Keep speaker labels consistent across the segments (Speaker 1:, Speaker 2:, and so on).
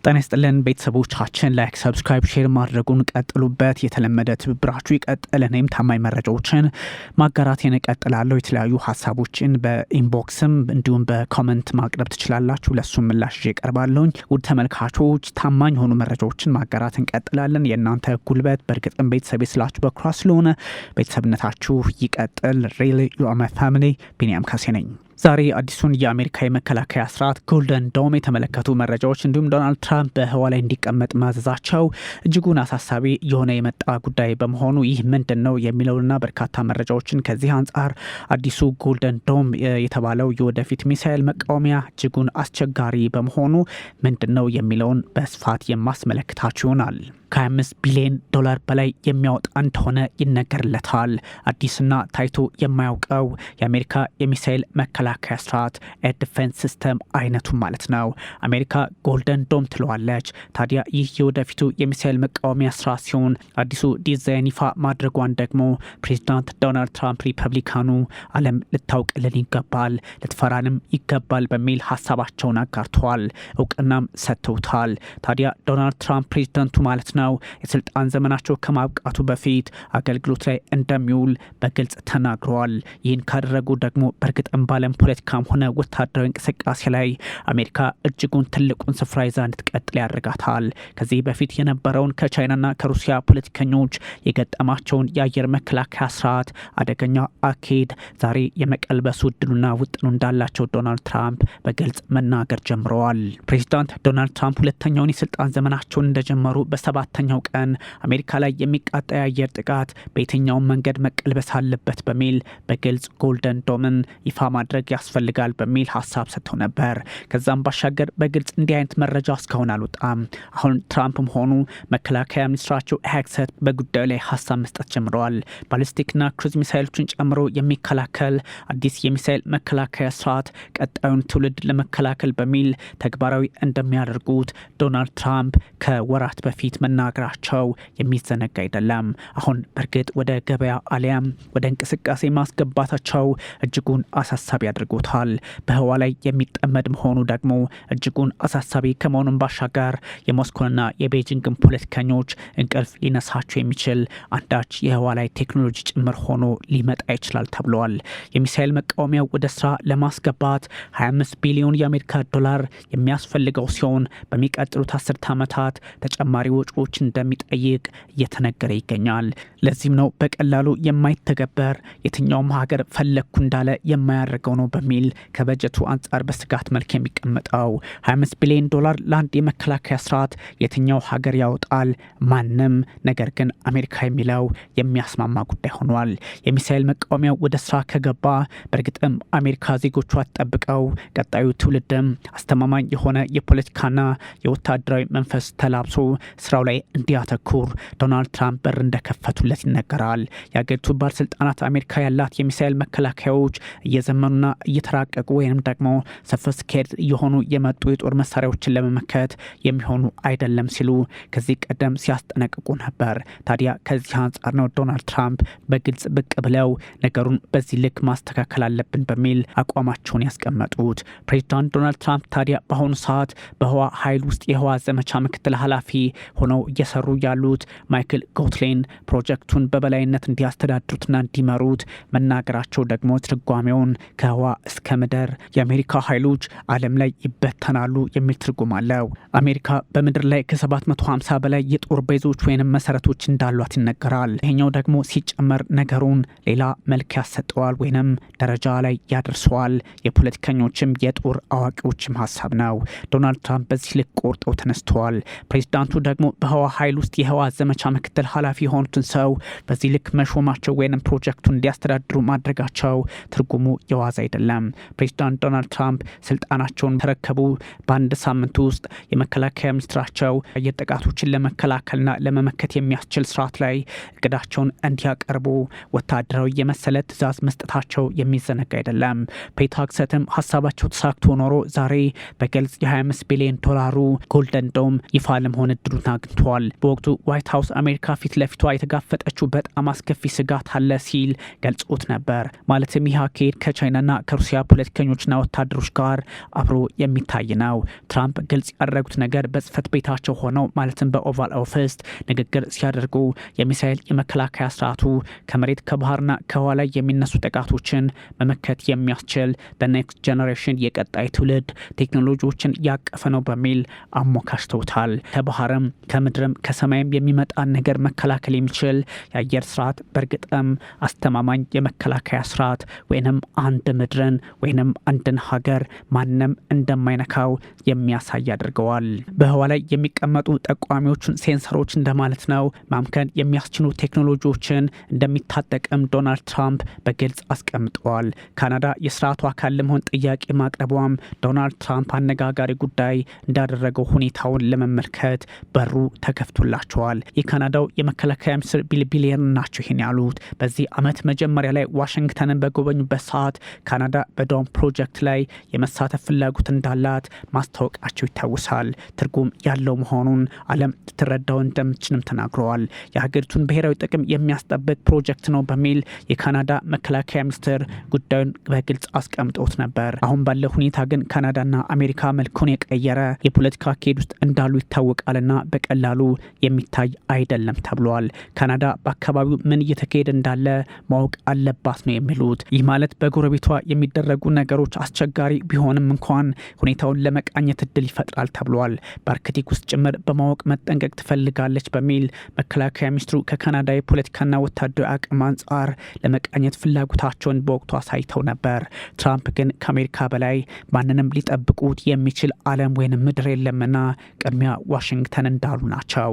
Speaker 1: ጤና ይስጥልን ቤተሰቦቻችን ላይክ ሰብስክራይብ ሼር ማድረጉን ቀጥሉበት። የተለመደ ትብብራችሁ ይቀጥል። እኔም ታማኝ መረጃዎችን ማጋራቴን እቀጥላለሁ። የተለያዩ ሀሳቦችን በኢንቦክስም እንዲሁም በኮመንት ማቅረብ ትችላላችሁ። ለሱም ምላሽ እቀርባለሁኝ። ውድ ተመልካቾች ታማኝ የሆኑ መረጃዎችን ማጋራት እንቀጥላለን። የእናንተ ጉልበት በእርግጥም ቤተሰብ ስላችሁ በኩራት ስለሆነ ቤተሰብነታችሁ ይቀጥል። ሪሊ ዩ አር ማይ ፋሚሊ። ቢኒያም ካሴ ነኝ። ዛሬ አዲሱን የአሜሪካ የመከላከያ ስርዓት ጎልደን ዶም የተመለከቱ መረጃዎች እንዲሁም ዶናልድ ትራምፕ በህዋ ላይ እንዲቀመጥ ማዘዛቸው እጅጉን አሳሳቢ የሆነ የመጣ ጉዳይ በመሆኑ ይህ ምንድን ነው የሚለውና በርካታ መረጃዎችን ከዚህ አንጻር አዲሱ ጎልደን ዶም የተባለው የወደፊት ሚሳኤል መቃወሚያ እጅጉን አስቸጋሪ በመሆኑ ምንድን ነው የሚለውን በስፋት የማስመለክታችሁ ይሆናል። ከ25 ቢሊዮን ዶላር በላይ የሚያወጣ እንደሆነ ይነገርለታል። አዲስና ታይቶ የማያውቀው የአሜሪካ የሚሳኤል መከላከያ ስርዓት ኤር ዲፌንስ ሲስተም አይነቱ ማለት ነው። አሜሪካ ጎልደን ዶም ትለዋለች። ታዲያ ይህ የወደፊቱ የሚሳኤል መቃወሚያ ስርዓት ሲሆን አዲሱ ዲዛይን ይፋ ማድረጓን ደግሞ ፕሬዚዳንት ዶናልድ ትራምፕ ሪፐብሊካኑ ዓለም ልታውቅልን ይገባል፣ ልትፈራንም ይገባል በሚል ሀሳባቸውን አጋርተዋል። እውቅናም ሰጥተውታል። ታዲያ ዶናልድ ትራምፕ ፕሬዚዳንቱ ማለት ነው የስልጣን ዘመናቸው ከማብቃቱ በፊት አገልግሎት ላይ እንደሚውል በግልጽ ተናግረዋል። ይህን ካደረጉ ደግሞ በእርግጥም ባለም ፖለቲካም ሆነ ወታደራዊ እንቅስቃሴ ላይ አሜሪካ እጅጉን ትልቁን ስፍራ ይዛ እንድትቀጥል ያደርጋታል። ከዚህ በፊት የነበረውን ከቻይናና ከሩሲያ ፖለቲከኞች የገጠማቸውን የአየር መከላከያ ስርዓት አደገኛ አካሄድ ዛሬ የመቀልበሱ እድሉና ውጥኑ እንዳላቸው ዶናልድ ትራምፕ በግልጽ መናገር ጀምረዋል። ፕሬዚዳንት ዶናልድ ትራምፕ ሁለተኛውን የስልጣን ዘመናቸውን እንደጀመሩ በሰባተኛው ቀን አሜሪካ ላይ የሚቃጣ የአየር ጥቃት በየትኛውም መንገድ መቀልበስ አለበት በሚል በግልጽ ጎልደን ዶምን ይፋ ማድረግ ያስፈልጋል በሚል ሀሳብ ሰጥተው ነበር። ከዛም ባሻገር በግልጽ እንዲህ አይነት መረጃ እስካሁን አልወጣም። አሁን ትራምፕም ሆኑ መከላከያ ሚኒስትራቸው ሄግሴት በጉዳዩ ላይ ሀሳብ መስጠት ጀምረዋል። ባሊስቲክና ክሩዝ ሚሳይሎችን ጨምሮ የሚከላከል አዲስ የሚሳይል መከላከያ ስርዓት ቀጣዩን ትውልድ ለመከላከል በሚል ተግባራዊ እንደሚያደርጉት ዶናልድ ትራምፕ ከወራት በፊት መናገራቸው የሚዘነጋ አይደለም። አሁን በእርግጥ ወደ ገበያ አሊያም ወደ እንቅስቃሴ ማስገባታቸው እጅጉን አሳሳቢ አድርጎታል። በህዋ ላይ የሚጠመድ መሆኑ ደግሞ እጅጉን አሳሳቢ ከመሆኑን ባሻገር የሞስኮና የቤጂንግን ፖለቲከኞች እንቅልፍ ሊነሳቸው የሚችል አንዳች የህዋ ላይ ቴክኖሎጂ ጭምር ሆኖ ሊመጣ ይችላል ተብሏል። የሚሳኤል መቃወሚያው ወደ ስራ ለማስገባት 25 ቢሊዮን የአሜሪካ ዶላር የሚያስፈልገው ሲሆን በሚቀጥሉት 10 ዓመታት ተጨማሪ ወጪዎች እንደሚጠይቅ እየተነገረ ይገኛል። ለዚህም ነው በቀላሉ የማይተገበር የትኛውም ሀገር ፈለግኩ እንዳለ የማያደርገው ነው በሚል ከበጀቱ አንጻር በስጋት መልክ የሚቀመጠው 25 ቢሊዮን ዶላር ለአንድ የመከላከያ ስርዓት የትኛው ሀገር ያወጣል? ማንም። ነገር ግን አሜሪካ የሚለው የሚያስማማ ጉዳይ ሆኗል። የሚሳኤል መቃወሚያው ወደ ስራ ከገባ በእርግጥም አሜሪካ ዜጎቿ ተጠብቀው ቀጣዩ ትውልድም አስተማማኝ የሆነ የፖለቲካና የወታደራዊ መንፈስ ተላብሶ ስራው ላይ እንዲያተኩር ዶናልድ ትራምፕ በር እንደከፈቱለት ይነገራል። የአገሪቱ ባለስልጣናት አሜሪካ ያላት የሚሳኤል መከላከያዎች እየዘመኑና እየተራቀቁ ወይም ደግሞ ሶፊስቲኬትድ እየሆኑ የመጡ የጦር መሳሪያዎችን ለመመከት የሚሆኑ አይደለም ሲሉ ከዚህ ቀደም ሲያስጠነቅቁ ነበር። ታዲያ ከዚህ አንጻር ነው ዶናልድ ትራምፕ በግልጽ ብቅ ብለው ነገሩን በዚህ ልክ ማስተካከል አለብን በሚል አቋማቸውን ያስቀመጡት። ፕሬዚዳንት ዶናልድ ትራምፕ ታዲያ በአሁኑ ሰዓት በህዋ ኃይል ውስጥ የህዋ ዘመቻ ምክትል ኃላፊ ሆነው እየሰሩ ያሉት ማይክል ጎትሌን ፕሮጀክቱን በበላይነት እንዲያስተዳድሩትና እንዲመሩት መናገራቸው ደግሞ ትርጓሜውን ከህዋ እስከ ምድር የአሜሪካ ኃይሎች ዓለም ላይ ይበተናሉ የሚል ትርጉም አለው። አሜሪካ በምድር ላይ ከ750 በላይ የጦር ቤዞች ወይንም መሰረቶች እንዳሏት ይነገራል። ይሄኛው ደግሞ ሲጨመር ነገሩን ሌላ መልክ ያሰጠዋል ወይንም ደረጃ ላይ ያደርሰዋል። የፖለቲከኞችም የጦር አዋቂዎችም ሀሳብ ነው። ዶናልድ ትራምፕ በዚህ ልክ ቆርጠው ተነስተዋል። ፕሬዚዳንቱ ደግሞ በህዋ ኃይል ውስጥ የህዋ ዘመቻ ምክትል ኃላፊ የሆኑትን ሰው በዚህ ልክ መሾማቸው ወይንም ፕሮጀክቱን እንዲያስተዳድሩ ማድረጋቸው ትርጉሙ የዋዛ አይደለም። ፕሬዚዳንት ዶናልድ ትራምፕ ስልጣናቸውን ተረከቡ በአንድ ሳምንት ውስጥ የመከላከያ ሚኒስትራቸው አየር ጥቃቶችን ለመከላከልና ለመመከት የሚያስችል ስርዓት ላይ እቅዳቸውን እንዲያቀርቡ ወታደራዊ የመሰለ ትዕዛዝ መስጠታቸው የሚዘነጋ አይደለም። ፔት ሄግሴትም ሀሳባቸው ተሳክቶ ኖሮ ዛሬ በግልጽ የ25 ቢሊዮን ዶላሩ ጎልደን ዶም ይፋ ለመሆን እድሉን አግኝቷል። በወቅቱ ዋይት ሀውስ አሜሪካ ፊት ለፊቷ የተጋፈጠችው በጣም አስከፊ ስጋት አለ ሲል ገልጾት ነበር። ማለትም ይህ አካሄድ ከቻይናና ከሩሲያ ፖለቲከኞችና ወታደሮች ጋር አብሮ የሚታይ ነው። ትራምፕ ግልጽ ያደረጉት ነገር በጽህፈት ቤታቸው ሆነው ማለትም በኦቫል ኦፊስ ንግግር ሲያደርጉ የሚሳኤል የመከላከያ ስርዓቱ ከመሬት ከባህርና ከህዋ ላይ የሚነሱ ጥቃቶችን መመከት የሚያስችል በኔክስት ጄኔሬሽን የቀጣይ ትውልድ ቴክኖሎጂዎችን ያቀፈ ነው በሚል አሞካሽተውታል። ከባህርም ከምድርም ከሰማይም የሚመጣን ነገር መከላከል የሚችል የአየር ስርዓት በእርግጥም አስተማማኝ የመከላከያ ስርዓት ወይንም አንድ ምድርን ወይንም አንድን ሀገር ማንም እንደማይነካው የሚያሳይ አድርገዋል። በህዋ ላይ የሚቀመጡ ጠቋሚዎችን ሴንሰሮች እንደማለት ነው ማምከን የሚያስችሉ ቴክኖሎጂዎችን እንደሚታጠቅም ዶናልድ ትራምፕ በግልጽ አስቀምጠዋል። ካናዳ የስርዓቱ አካል ለመሆን ጥያቄ ማቅረቧም ዶናልድ ትራምፕ አነጋጋሪ ጉዳይ እንዳደረገው ሁኔታውን ለመመልከት በሩ ተከፍቶላቸዋል። የካናዳው የመከላከያ ሚኒስትር ቢል ቢሊየን ናቸው ይህን ያሉት በዚህ ዓመት መጀመሪያ ላይ ዋሽንግተንን በጎበኙበት ሰዓት ካናዳ በዶም ፕሮጀክት ላይ የመሳተፍ ፍላጎት እንዳላት ማስታወቃቸው ይታወሳል። ትርጉም ያለው መሆኑን ዓለም ልትረዳው እንደምችልም ተናግረዋል። የሀገሪቱን ብሔራዊ ጥቅም የሚያስጠብቅ ፕሮጀክት ነው በሚል የካናዳ መከላከያ ሚኒስትር ጉዳዩን በግልጽ አስቀምጦት ነበር። አሁን ባለው ሁኔታ ግን ካናዳና አሜሪካ መልኩን የቀየረ የፖለቲካ አካሄድ ውስጥ እንዳሉ ይታወቃልና በቀላሉ የሚታይ አይደለም ተብሏል። ካናዳ በአካባቢው ምን እየተካሄደ እንዳለ ማወቅ አለባት ነው የሚሉት። ይህ ማለት በጎረቤቷ የሚደረጉ ነገሮች አስቸጋሪ ቢሆንም እንኳን ሁኔታውን ለመቃኘት እድል ይፈጥራል ተብሏል። በአርክቲክ ውስጥ ጭምር በማወቅ መጠንቀቅ ትፈልጋለች በሚል መከላከያ ሚኒስትሩ ከካናዳ የፖለቲካና ወታደራዊ አቅም አንጻር ለመቃኘት ፍላጎታቸውን በወቅቱ አሳይተው ነበር። ትራምፕ ግን ከአሜሪካ በላይ ማንንም ሊጠብቁት የሚችል ዓለም ወይም ምድር የለምና ቅድሚያ ዋሽንግተን እንዳሉ ናቸው።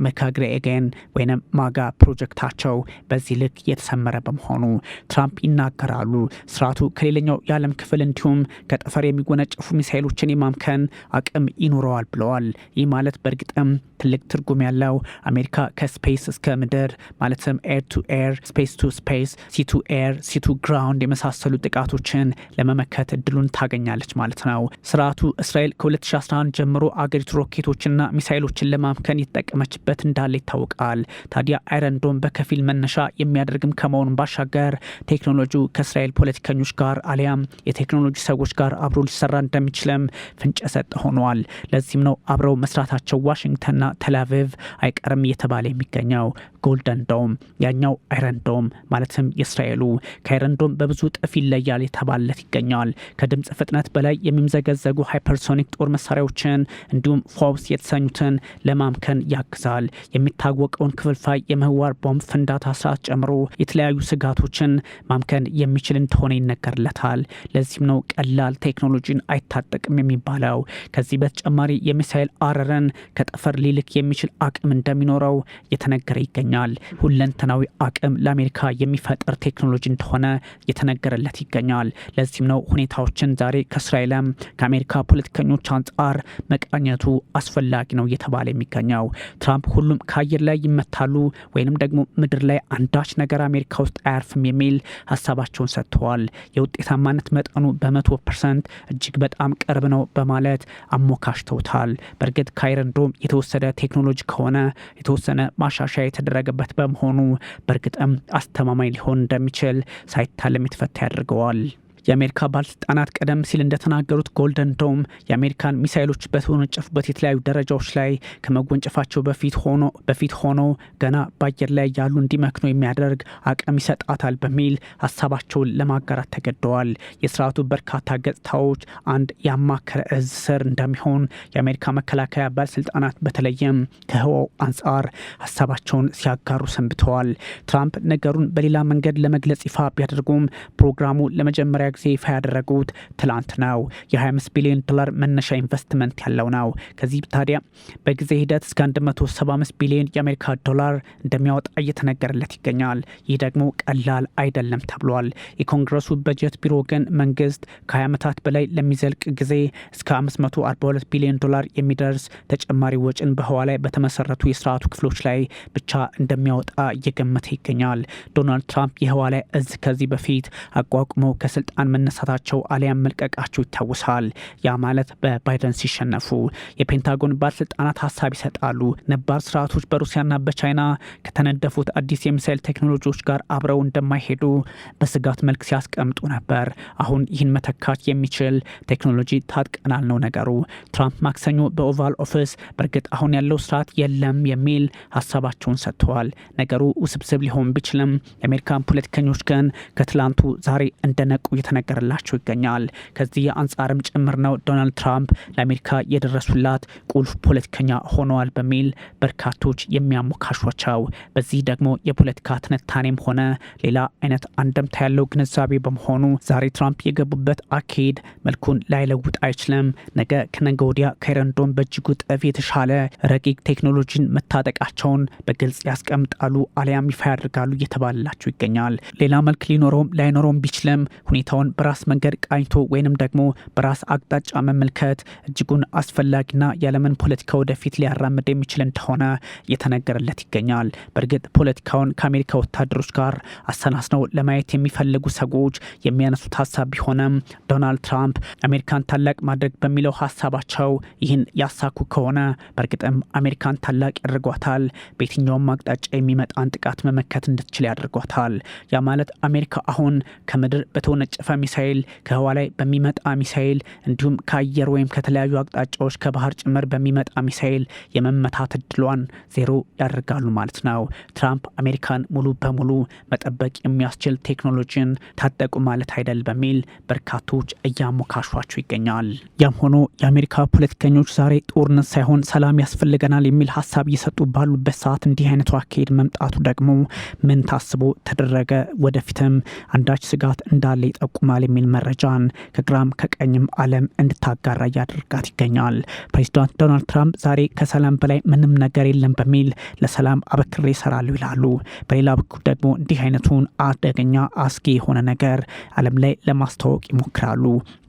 Speaker 1: መካግሬ ኤጌን ወይም ማጋ ፕሮጀክታቸው በዚህ ልክ የተሰመረ በመሆኑ ትራምፕ ይናገራሉ። ስርዓቱ ከሌላኛው የዓለም ክፍል እንዲሁም ከጠፈር የሚጎነጨፉ ሚሳይሎችን የማምከን አቅም ይኖረዋል ብለዋል። ይህ ማለት በእርግጥም ትልቅ ትርጉም ያለው አሜሪካ ከስፔስ እስከ ምድር ማለትም ኤር ቱ ኤር፣ ስፔስ ቱ ስፔስ፣ ሲ ቱ ኤር፣ ሲ ቱ ግራውንድ የመሳሰሉ ጥቃቶችን ለመመከት እድሉን ታገኛለች ማለት ነው። ስርዓቱ እስራኤል ከ2011 ጀምሮ አገሪቱ ሮኬቶችና ሚሳይሎችን ለማምከን የተጠቀመችበት እንዳለ ይታወቃል። ታዲያ አይረን ዶም በከፊል መነሻ የሚያደርግም ከመሆኑን ባሻገር ቴክኖሎጂው ከእስራኤል ፖለቲከኞች ጋር አሊያም የቴክኖሎጂ ሰዎች ጋር አብሮ ሊሰራ እንደሚችልም ፍንጭ የሰጠ ሆኗል። ለዚህም ነው አብረው መስራታቸው ዋሽንግተንና ቴልአቪቭ አይቀርም እየተባለ የሚገኘው። ጎልደን ዶም ያኛው አይረን ዶም ማለትም የእስራኤሉ ከአይረን ዶም በብዙ ጥፍ ይለያል የተባለት ይገኛል። ከድምፅ ፍጥነት በላይ የሚምዘገዘጉ ሃይፐርሶኒክ ጦር መሳሪያዎችን እንዲሁም ፎብስ የተሰኙትን ለማምከን ያግዛል። የሚታወቀውን ክፍልፋይ የምህዋር ቦምብ ፍንዳታ ስርዓት ጨምሮ የተለያዩ ስጋቶችን ማምከን የሚችል እንደሆነ ይነገርለታል። ለዚህም ነው ቀላል ቴክኖሎጂን አይታጠቅም የሚባለው። ከዚህ በተጨማሪ የሚሳኤል አረርን ከጠፈር ሊልክ የሚችል አቅም እንደሚኖረው እየተነገረ ይገኛል። ሁለንተናዊ አቅም ለአሜሪካ የሚፈጥር ቴክኖሎጂ እንደሆነ እየተነገረለት ይገኛል። ለዚህም ነው ሁኔታዎችን ዛሬ ከእስራኤልም ከአሜሪካ ፖለቲከኞች አንጻር መቃኘቱ አስፈላጊ ነው እየተባለ የሚገኘው። ትራምፕ ሁሉም ከአየር ላይ ይመታሉ ወይንም ደግሞ ምድር ላይ አንዳች ነገር አሜሪካ ውስጥ አያርፍም የሚል ሀሳባቸውን ሰጥተዋል። የውጤታማነት መጠኑ በ100% እጅግ በጣም ቅርብ ነው በማለት አሞካሽተውታል። በእርግጥ ከአይረን ዶም የተወሰደ ቴክኖሎጂ ከሆነ የተወሰነ ማሻሻያ የተደረገበት በመሆኑ በእርግጥም አስተማማኝ ሊሆን እንደሚችል ሳይታለም የተፈታ ያደርገዋል። የአሜሪካ ባለስልጣናት ቀደም ሲል እንደተናገሩት ጎልደን ዶም የአሜሪካን ሚሳይሎች በተወነጨፉበት የተለያዩ ደረጃዎች ላይ ከመወንጨፋቸው በፊት ሆኖ ገና በአየር ላይ ያሉ እንዲመክኑ የሚያደርግ አቅም ይሰጣታል በሚል ሀሳባቸውን ለማጋራት ተገደዋል። የስርዓቱ በርካታ ገጽታዎች አንድ ያማከረ እዝ ስር እንደሚሆን የአሜሪካ መከላከያ ባለስልጣናት በተለይም ከህዋው አንጻር ሀሳባቸውን ሲያጋሩ ሰንብተዋል። ትራምፕ ነገሩን በሌላ መንገድ ለመግለጽ ይፋ ቢያደርጉም ፕሮግራሙ ለመጀመሪያ ጊዜ ይፋ ያደረጉት ትላንት ነው። የ25 ቢሊዮን ዶላር መነሻ ኢንቨስትመንት ያለው ነው። ከዚህ ታዲያ በጊዜ ሂደት እስከ 175 ቢሊዮን የአሜሪካ ዶላር እንደሚያወጣ እየተነገረለት ይገኛል። ይህ ደግሞ ቀላል አይደለም ተብሏል። የኮንግረሱ በጀት ቢሮ ግን መንግስት ከ20 ዓመታት በላይ ለሚዘልቅ ጊዜ እስከ 542 ቢሊዮን ዶላር የሚደርስ ተጨማሪ ወጪን በህዋ ላይ በተመሰረቱ የስርዓቱ ክፍሎች ላይ ብቻ እንደሚያወጣ እየገመተ ይገኛል። ዶናልድ ትራምፕ የህዋ ላይ እዝ ከዚህ በፊት አቋቁመው ከስልጣን ከስልጣን መነሳታቸው አሊያም መልቀቃቸው ይታወሳል። ያ ማለት በባይደን ሲሸነፉ የፔንታጎን ባለስልጣናት ሀሳብ ይሰጣሉ። ነባር ስርዓቶች በሩሲያና በቻይና ከተነደፉት አዲስ የሚሳይል ቴክኖሎጂዎች ጋር አብረው እንደማይሄዱ በስጋት መልክ ሲያስቀምጡ ነበር። አሁን ይህን መተካት የሚችል ቴክኖሎጂ ታጥቀናል ነው ነገሩ። ትራምፕ ማክሰኞ በኦቫል ኦፊስ በእርግጥ አሁን ያለው ስርዓት የለም የሚል ሀሳባቸውን ሰጥተዋል። ነገሩ ውስብስብ ሊሆን ቢችልም የአሜሪካን ፖለቲከኞች ግን ከትላንቱ ዛሬ እንደነቁ እየተነገረላቸው ይገኛል። ከዚህ አንጻርም ጭምር ነው ዶናልድ ትራምፕ ለአሜሪካ የደረሱላት ቁልፍ ፖለቲከኛ ሆነዋል በሚል በርካቶች የሚያሞካሿቸው። በዚህ ደግሞ የፖለቲካ ትንታኔም ሆነ ሌላ አይነት አንደምታ ያለው ግንዛቤ በመሆኑ ዛሬ ትራምፕ የገቡበት አካሄድ መልኩን ላይለውጥ አይችልም። ነገ ከነገ ወዲያ ከረንዶም በእጅጉ ጥፍ የተሻለ ረቂቅ ቴክኖሎጂን መታጠቃቸውን በግልጽ ያስቀምጣሉ አሊያም ይፋ ያደርጋሉ እየተባለላቸው ይገኛል። ሌላ መልክ ሊኖረውም ላይኖረውም ቢችልም ሁኔታውን በራስ መንገድ ቃኝቶ ወይንም ደግሞ በራስ አቅጣጫ መመልከት እጅጉን አስፈላጊና የዓለምን ፖለቲካ ወደፊት ሊያራምድ የሚችል እንደሆነ እየተነገረለት ይገኛል። በእርግጥ ፖለቲካውን ከአሜሪካ ወታደሮች ጋር አሰናስነው ለማየት የሚፈልጉ ሰዎች የሚያነሱት ሀሳብ ቢሆንም ዶናልድ ትራምፕ አሜሪካን ታላቅ ማድረግ በሚለው ሀሳባቸው ይህን ያሳኩ ከሆነ በእርግጥም አሜሪካን ታላቅ ያደርጓታል። በየትኛውም አቅጣጫ የሚመጣን ጥቃት መመከት እንድትችል ያደርጓታል። ያ ማለት አሜሪካ አሁን ከምድር በተወነጨፈ ሚሳይል፣ ከህዋ ላይ በሚመጣ ሚሳይል እንዲሁም ከአየር ወይም ከተለያዩ አቅጣጫዎች ከባህር ጭምር በሚመጣ ሚሳይል የመመታት እድሏን ዜሮ ያደርጋሉ ማለት ነው። ትራምፕ አሜሪካን ሙሉ በሙሉ መጠበቅ የሚያስችል ቴክኖሎጂን ታጠቁ ማለት አይደል በሚል በርካቶች እያሞካሿቸው ይገኛል። ያም ሆኖ የአሜሪካ ፖለቲከኞች ዛሬ ጦርነት ሳይሆን ሰላም ያስፈልገናል የሚል ሀሳብ እየሰጡ ባሉበት ሰዓት እንዲህ አይነቱ አካሄድ መምጣቱ ደግሞ ምን ታስቦ ተደረገ፣ ወደፊትም አንዳች ስጋት እንዳለ ይጠቁማል የሚል መረጃን ከግራም ከቀኝም ዓለም እንድታጋራ እያደረጋት ይገኛል። ፕሬዚዳንት ዶናልድ ትራምፕ ዛሬ ከሰላም በላይ ምንም ነገር የለም በሚል ለሰላም አበክሬ ይሰራሉ ይላሉ። በሌላ በኩል ደግሞ እንዲህ አይነቱን አደገኛ አስጊ የሆነ ነገር ዓለም ላይ ለማስተዋወቅ ይሞክራሉ።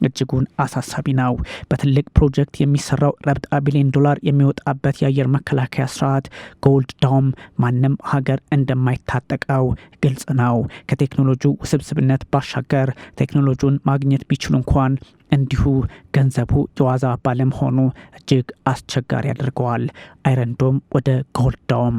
Speaker 1: እጅጉን አሳሳቢ ነው። በትልቅ ፕሮጀክት የሚሰራው ረብጣ ቢሊዮን ዶላር የሚወጣበት የአየር መከላከያ ስርዓት ጎልድ ዳውም ማንም ሀገር እንደማይታጠቀው ግልጽ ነው። ከቴክኖሎጂው ውስብስብነት ባሻገር ቴክኖሎጂውን ማግኘት ቢችሉ እንኳን እንዲሁ ገንዘቡ የዋዛ ባለመሆኑ እጅግ አስቸጋሪ ያደርገዋል። አይረን ዶም ወደ ጎልድ ዳውም